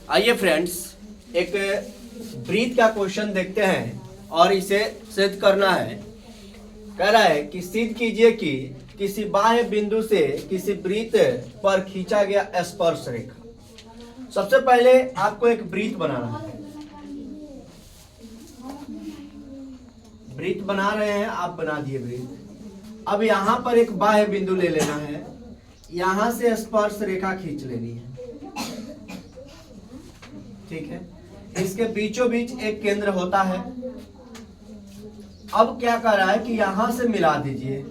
आइए फ्रेंड्स, एक ब्रीथ का क्वेश्चन देखते हैं और इसे सिद्ध करना है। कह रहा है कि सिद्ध कीजिए कि किसी बाह्य बिंदु से किसी वृत्त पर खींचा गया स्पर्श रेखा। सबसे पहले आपको एक वृत्त बनाना है। वृत्त बना रहे हैं, आप बना दिए वृत्त। अब यहां पर एक बाह्य बिंदु ले लेना है, यहां से स्पर्श रेखा खींच लेनी है। ठीक है, इसके बीचों बीच एक केंद्र होता है। अब क्या कर रहा है कि यहां से मिला दीजिए।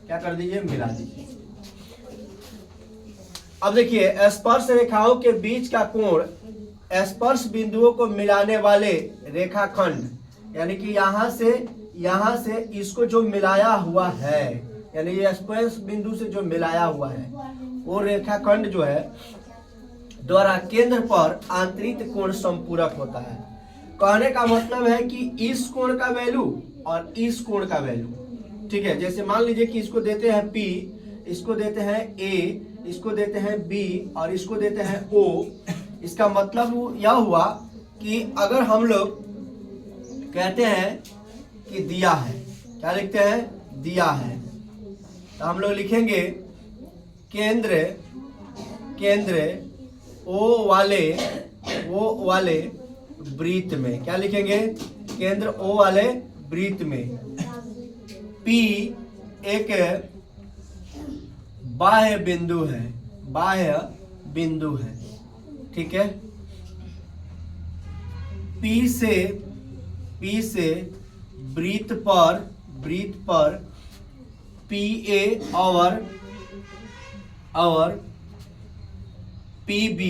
क्या कर दीजिए? मिला दीजिए। अब देखिए, स्पर्श रेखाओं के बीच का कोण स्पर्श बिंदुओं को मिलाने वाले रेखाखंड, यानी कि यहां से इसको जो मिलाया हुआ है, यानी ये स्पर्श बिंदु से जो मिलाया हुआ है वो रेखाखंड जो है द्वारा केंद्र पर आंतरिक कोण संपूरक होता है। कहने का मतलब है कि इस कोण का वैल्यू और इस कोण का वैल्यू, ठीक है। जैसे मान लीजिए कि इसको देते हैं P, इसको देते हैं A, इसको देते हैं B और इसको देते हैं O। इसका मतलब यह हुआ कि अगर हम लोग कहते हैं कि दिया है, क्या लिखते हैं? दिया है, तो हम लोग लिखेंगे केंद्र ओ वाले वृत्त में। क्या लिखेंगे? केंद्र ओ वाले वृत्त में। P एक बाह्य बिंदु है, ठीक है। P से वृत्त पर PA और PB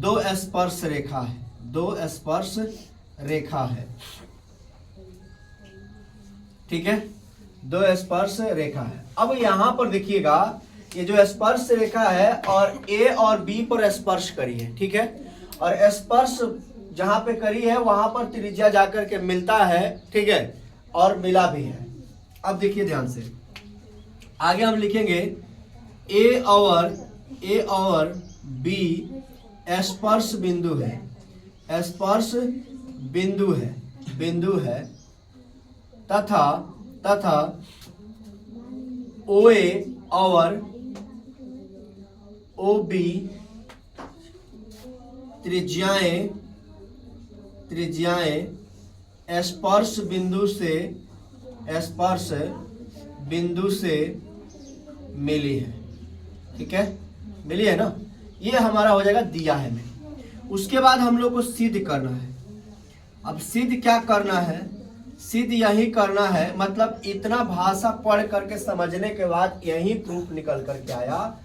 दो स्पर्श रेखा है, ठीक है। दो स्पर्श रेखा है। अब यहां पर देखिएगा, ये जो स्पर्श रेखा है और A और B पर स्पर्श करी है, ठीक है। और स्पर्श जहां पे करी है वहां पर त्रिज्या जाकर के मिलता है, ठीक है, और मिला भी है। अब देखिए ध्यान से, आगे हम लिखेंगे A और B स्पर्श बिंदु है तथा OA और OB त्रिज्याएं स्पर्श बिंदु से मिली है, ठीक है। मिली है ना? ये हमारा हो जाएगा दिया है में। उसके बाद हम लोग को सिद्ध करना है। अब सिद्ध क्या करना है? सिद्ध यही करना है, मतलब इतना भाषा पढ़ करके समझने के बाद यही प्रूफ निकल करके आया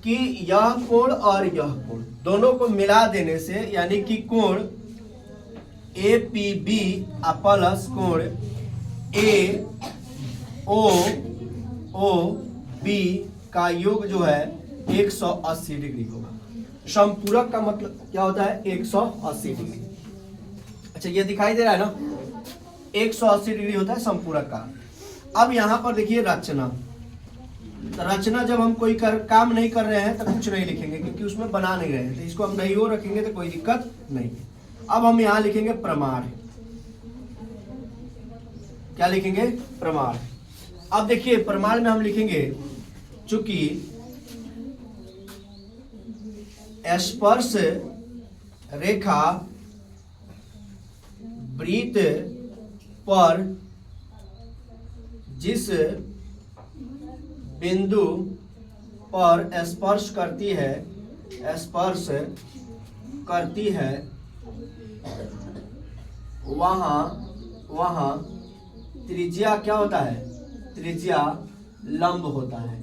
कि यह कोण और यह कोण दोनों को मिला देने से, यानी कि कोण APB प्लस कोण AOB का योग जो है 180 डिग्री होगा। संपूरक का मतलब क्या होता है? 180 डिग्री। अच्छा, ये दिखाई दे रहा है ना? 180 डिग्री होता है संपूरक का। अब यहां पर देखिए रचना जब हम कोई काम नहीं कर रहे हैं तो कुछ नहीं लिखेंगे, क्योंकि उसमें बना नहीं रहे हैं, तो इसको हम नहीं हो रखेंगे तो कोई दिक्कत नहीं। अब हम यहां लिखेंगे प्रमाण। क्या लिखेंगे? प्रमाण। अब देखिए, प्रमाण में हम लिखेंगे, चूंकि स्पर्श रेखा वृत्त पर जिस बिंदु पर स्पर्श करती है वहां त्रिज्या क्या होता है? त्रिज्या लंब होता है।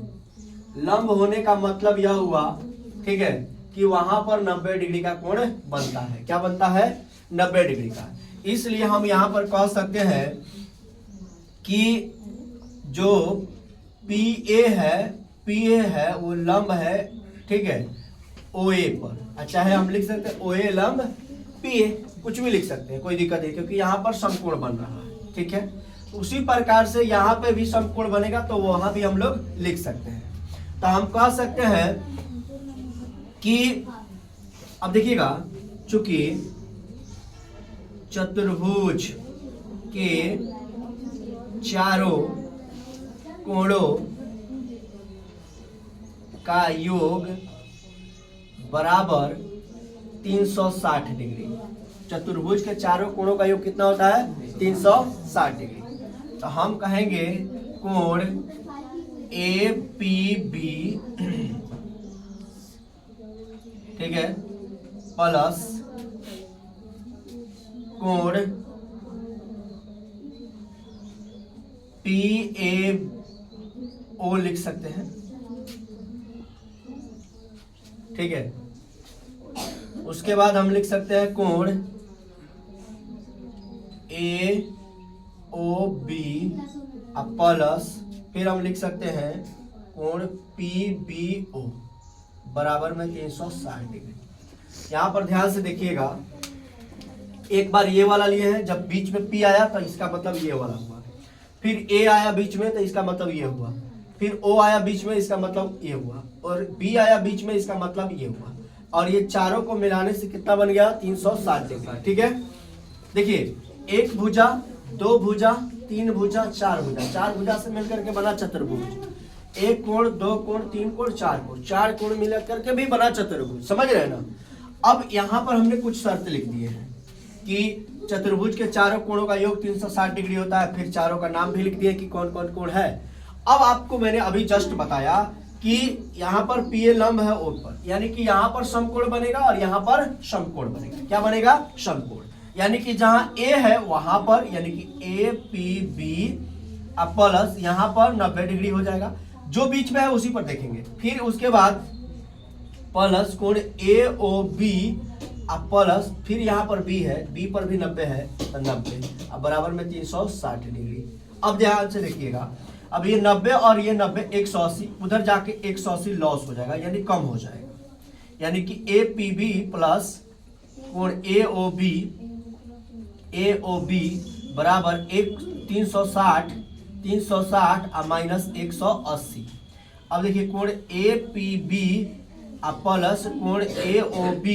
लंब होने का मतलब यह हुआ, ठीक है, कि वहां पर 90 डिग्री का कोण बनता है। क्या बनता है? 90 डिग्री का। इसलिए हम यहां पर कह सकते हैं कि जो PA है वो लंब है, ठीक है, OA पर। अच्छा है, हम लिख सकते हैं OA लंब PA, कुछ भी लिख सकते हैं, कोई दिक्कत नहीं, क्योंकि यहाँ पर समकोण बन रहा है, ठीक है। उसी प्रकार से यहाँ पे भी समकोण बनेगा तो वहां भी हम लोग लिख सकते हैं। तो हम कह सकते हैं कि अब देखिएगा, चूंकि चतुर्भुज के चारों कोणों का योग बराबर 360 डिग्री। चतुर्भुज के चारों कोणों का योग कितना होता है? 360 डिग्री। तो हम कहेंगे कोण APB, ठीक है, प्लस कोण PAO लिख सकते हैं, ठीक है। उसके बाद हम लिख सकते हैं कोण AOB प्लस, फिर हम लिख सकते हैं कोण PBO बराबर में 360 डिग्री। यहां पर ध्यान से देखिएगा, एक बार ये वाला लिए हैं, जब बीच में P आया तो इसका मतलब ये वाला हुआ, फिर A आया बीच में तो इसका मतलब ये हुआ, फिर O आया बीच में इसका मतलब ये हुआ, और B आया बीच में इसका मतलब ये हुआ, और ये चारों को मिलाने से कितना बन गया? 360 डिग्री, ठीक है। देखिए, एक भुजा, दो भुजा, तीन भुजा, चार भुजा, चार भुजा से मिलकर के बना चतुर्भुज। एक कोण, दो कोण, तीन कोण, चार कोण मिलकर करके भी बना चतुर्भुज। समझ रहे हैं ना? अब यहाँ पर हमने कुछ शर्त लिख दिए हैं कि चतुर्भुज के चारों कोणों का योग 360 डिग्री होता है, फिर चारों का नाम भी लिख दिए कि कौन कौन कोण है। अब आपको मैंने अभी जस्ट बताया कि यहाँ पर PA लंब है O पर, यानी कि यहाँ पर समकोण बनेगा और यहाँ पर समकोण बनेगा। क्या बनेगा? समकोण। यानी कि जहाँ A है वहां पर, यानी कि APB प्लस यहाँ पर 90 डिग्री हो जाएगा, जो बीच में है उसी पर देखेंगे। फिर उसके बाद प्लस कोण AOB प्लस, फिर यहाँ पर B है, B पर भी 90 है तो 90, अब बराबर में 360 डिग्री। अब ध्यान से देखिएगा, अब ये 90 और ये 90 180, उधर जाके 180 लॉस हो जाएगा, यानी कम हो जाएगा। यानी कि APB प्लस कोण AOB बराबर 360 माइनस 180। अब देखिए, कोण APB प्लस कोण AOB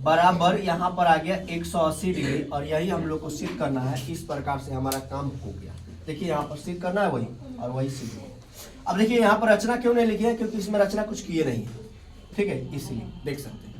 बराबर यहाँ पर आ गया 180 डिग्री, और यही हम लोग को सिद्ध करना है। इस प्रकार से हमारा काम हो गया। देखिए, यहाँ पर सिद्ध करना है वही, और वही सिद्ध हो। अब देखिए, यहाँ पर रचना क्यों नहीं लिखी है? क्योंकि इसमें रचना कुछ किए नहीं है, ठीक है, इसलिए देख सकते हैं।